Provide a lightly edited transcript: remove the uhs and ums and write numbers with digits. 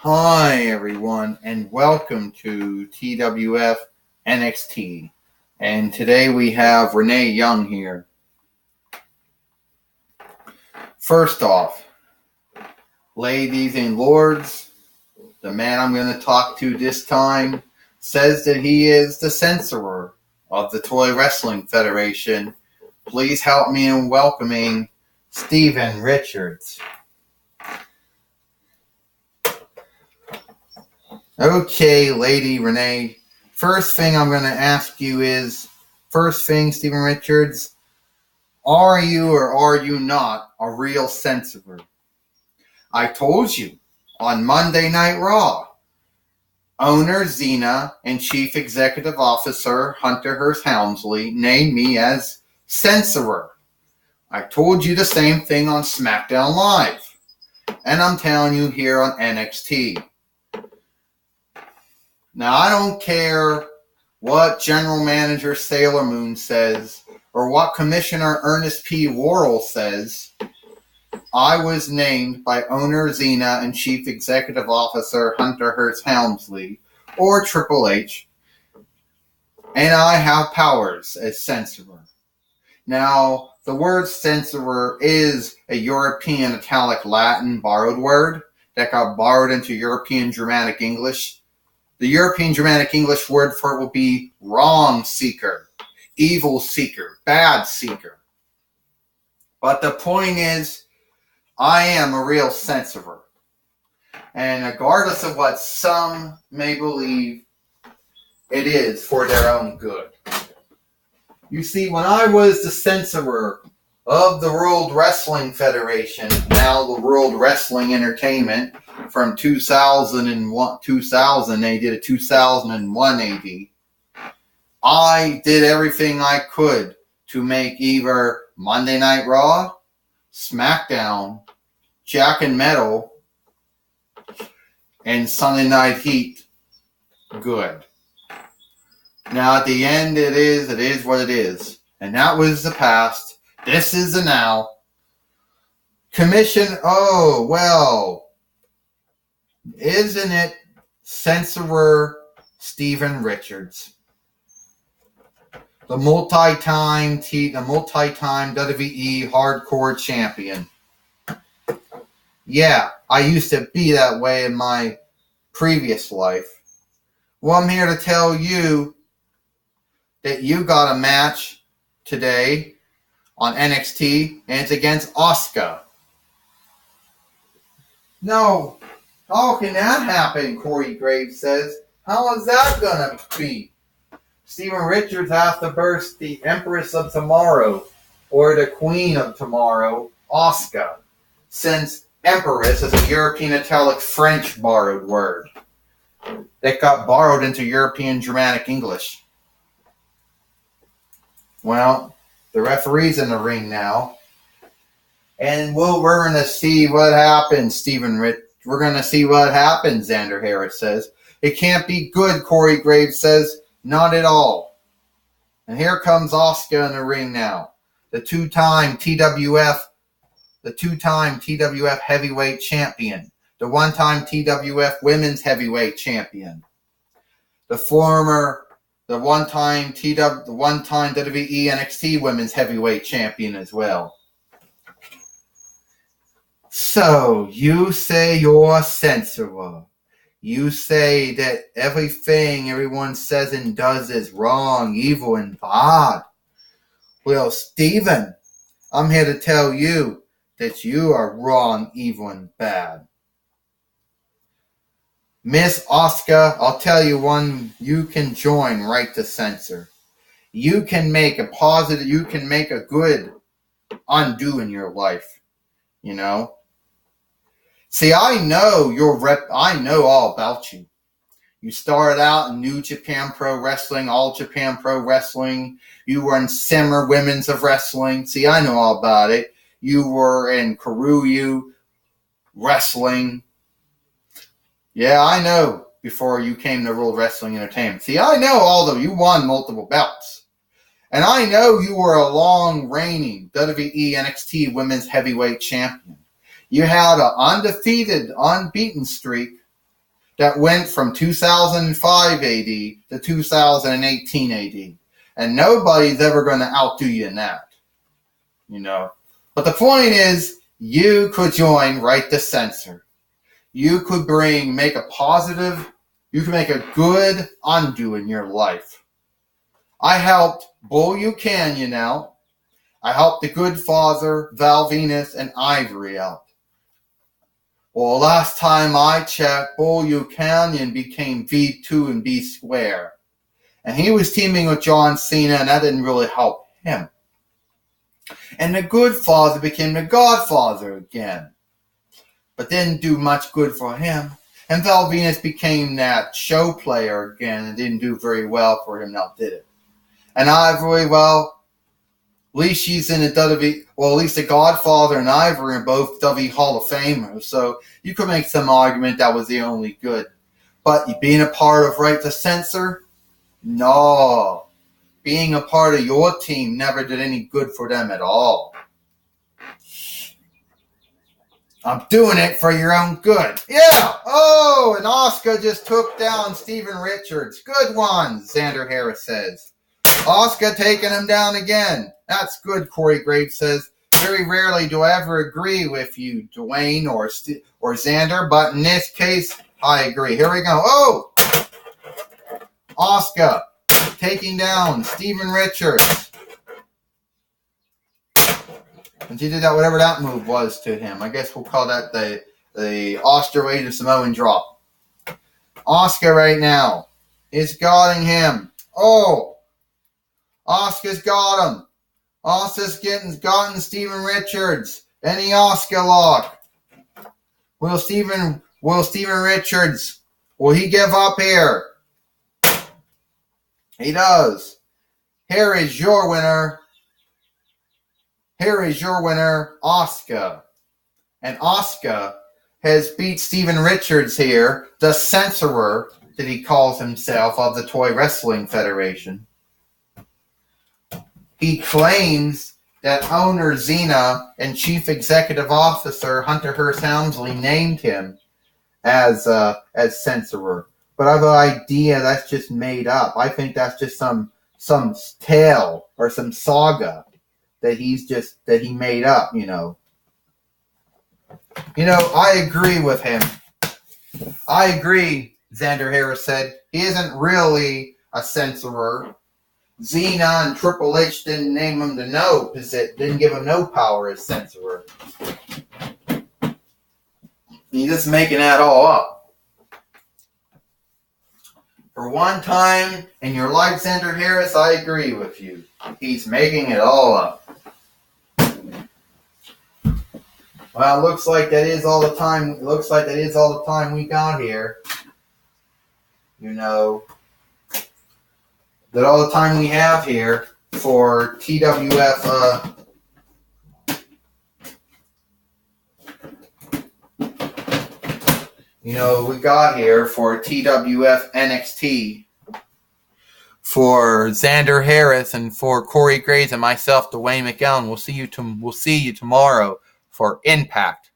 Hi everyone and welcome to TWF Nxt. And today we have Renee Young here. First off, ladies and lords, the man I'm going to talk to this time says that he is the censorer of the Toy Wrestling Federation. Please help me in welcoming Steven Richards. Okay, Lady Renee. First thing I'm going to ask you is, Steven Richards, are you or are you not a real censorer? I told you on Monday Night Raw, owner Xena and Chief Executive Officer Hunter Hearst Helmsley named me as censorer. I told you the same thing on SmackDown Live, and I'm telling you here on NXT. Now, I don't care what General Manager Sailor Moon says or what Commissioner Ernest P. Worrell says. I was named by owner Xena and Chief Executive Officer Hunter Hearst Helmsley, or Triple H, and I have powers as censorer. Now, the word censorer is a European Italic Latin borrowed word that got borrowed into European Germanic English. The European Germanic English word for it will be wrong seeker, evil seeker, bad seeker. But the point is, I am a real censorer. And regardless of what some may believe, it is for their own good. You see, when I was the censorer of the World Wrestling Federation, now the World Wrestling Entertainment, from 2000, they did a 2001 AD. I did everything I could to make either Monday Night Raw, SmackDown, Jack and Metal, and Sunday Night Heat good. Now at the end, it is what it is. And that was the past. This is the now. Isn't it censorer Steven Richards, the multi-time WWE Hardcore Champion? Yeah, I used to be that way in my previous life. Well, I'm here to tell you that you got a match today on NXT, and it's against Asuka. No. How can that happen, Corey Graves says. How is that going to be? Steven Richards has to burst the Empress of Tomorrow, or the Queen of Tomorrow, Asuka, since Empress is a European Italic French borrowed word that got borrowed into European Germanic English. Well, the referee's in the ring now, and we're going to see what happens, Steven Richards. We're going to see what happens, Xander Harris says. It can't be good, Corey Graves says. Not at all. And here comes Asuka in the ring now. The two-time TWF heavyweight champion. The one-time TWF women's heavyweight champion. The one-time WWE NXT women's heavyweight champion as well. So, you say you're a censorer. You say that everything everyone says and does is wrong, evil, and bad. Well, Steven, I'm here to tell you that you are wrong, evil, and bad. Miss Asuka, I'll tell you one you can join right to censor. You can make a good undo in your life, you know. See, I know all about you. You started out in New Japan Pro Wrestling, All Japan Pro Wrestling. You were in Simmer Women's of Wrestling. See, I know all about it. You were in Karyu Wrestling. Yeah, I know, before you came to World Wrestling Entertainment. See, I know although you won multiple belts. And I know you were a long reigning WWE NXT Women's Heavyweight Champion. You had an undefeated, unbeaten streak that went from 2005 AD to 2018 AD. And nobody's ever going to outdo you in that. You know. But the point is, you could join Right to Censor. You could make a positive, you could make a good undo in your life. I helped Bull Buchanan out. I helped the Good Father, Val Venus, and Ivory out. Well, last time I checked, Bull Buchanan became V2 and B square. And he was teaming with John Cena, and that didn't really help him. And the Good Father became the Godfather again. But didn't do much good for him. And Val Venus became that show player again and didn't do very well for him, now did it. And Ivory, well, at least she's in the WWE, well, at least the Godfather and Ivory are both WWE Hall of Famers. So you could make some argument that was the only good. But being a part of Right to Censor? No. Being a part of your team never did any good for them at all. I'm doing it for your own good. Yeah. Oh, and Oscar just took down Steven Richards. Good one, Xander Harris says. Oscar taking him down again. That's good, Corey Graves says. Very rarely do I ever agree with you, Dwayne or Xander, but in this case, I agree. Here we go. Oh! Oscar taking down Steven Richards. And he did that, whatever that move was to him. I guess we'll call that the Australian Samoan drop. Oscar right now is guarding him. Oh! Oscar's got him. Oscar's gotten Steven Richards. Any Oscar lock. Will Steven Richards, will he give up here? He does. Here is your winner. Here is your winner, Oscar. And Oscar has beat Steven Richards here, the censorer that he calls himself of the Toy Wrestling Federation. He claims that owner Xena and Chief Executive Officer Hunter Hearst Helmsley named him as censorer. But I have an idea that's just made up. I think that's just some tale or some saga that he made up, you know. You know, I agree with him. I agree, Xander Harris said. He isn't really a censorer. Xena and Triple H didn't name him to no, didn't give him no power as censorer. He's just making that all up. For one time in your life, Xander Harris, I agree with you. He's making it all up. Well, looks like that is all the time. Looks like that is all the time we got here. You know, that all the time we have here for TWF. You know, we got here for TWF NXT for Xander Harris and for Corey Graves and myself, Dwayne McGowan. We'll see you tomorrow for Impact.